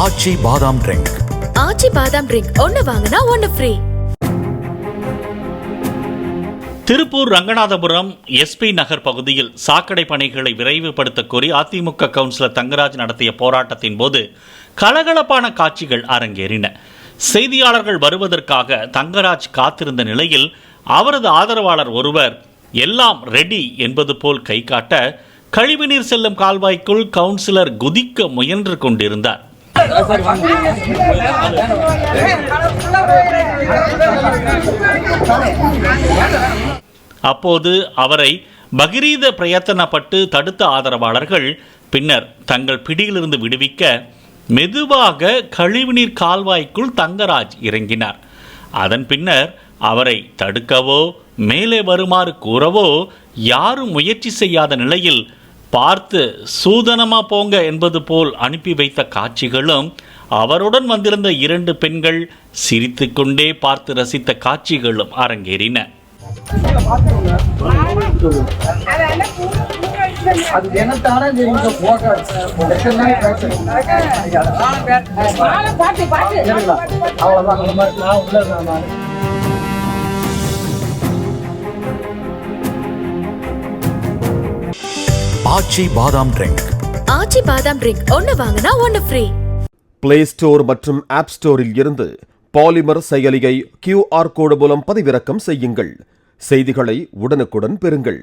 ஆச்சி பாதாம் ட்ரிங்க். ஆச்சி பாதாம் ட்ரிங்க் ஒன்னு வாங்கினா ஒன்னு ஃப்ரீ. திருப்பூர் ரங்கநாதபுரம் எஸ்பி நகர் பகுதியில் சாக்கடை பணிகளை விரைவுபடுத்த கோரி அதிமுக கவுன்சிலர் தங்கராஜ் நடத்திய போராட்டத்தின் போது கலகலப்பான காட்சிகள் அரங்கேறின. செய்தியாளர்கள் வருவதற்காக தங்கராஜ் காத்திருந்த நிலையில் அவரது ஆதரவாளர் ஒருவர் எல்லாம் ரெடி என்பது போல் கை காட்ட கழிவுநீர் செல்லும் கால்வாய்க்குள் கவுன்சிலர் குதிக்க முயன்று கொண்டிருந்தார். அப்போது அவரை பகிரீத பிரயத்தனப்பட்டு தடுத்த ஆதரவாளர்கள் பின்னர் தங்கள் பிடியிலிருந்து விடுவிக்க மெதுவாக கழிவுநீர் கால்வாய்க்குள் தங்கராஜ் இறங்கினார். அதன் பின்னர் அவரை தடுக்கவோ மேலே வருமாறு கூறவோ யாரும் முயற்சி செய்யாத நிலையில் பார்த்து சூதனமா போங்க என்பது போல் அனுப்பி வைத்த காட்சிகளும், அவருடன் வந்திருந்த 2 பெண்கள் சிரித்து கொண்டே பார்த்து ரசித்த காட்சிகளும் அரங்கேறின. ஆச்சி பாதாம் ட்ரிங்க். ஆச்சி பாதாம் ட்ரிங்க் ஒன்னு வாங்கினா ஒன்னு ஃப்ரீ. பிளே ஸ்டோர் மற்றும் ஆப் ஸ்டோரில் இருந்து பாலிமர் செயலியை QR கோடு மூலம் பதிவிறக்கம் செய்யுங்கள். செய்திகளை உடனுக்குடன் பெறுங்கள்.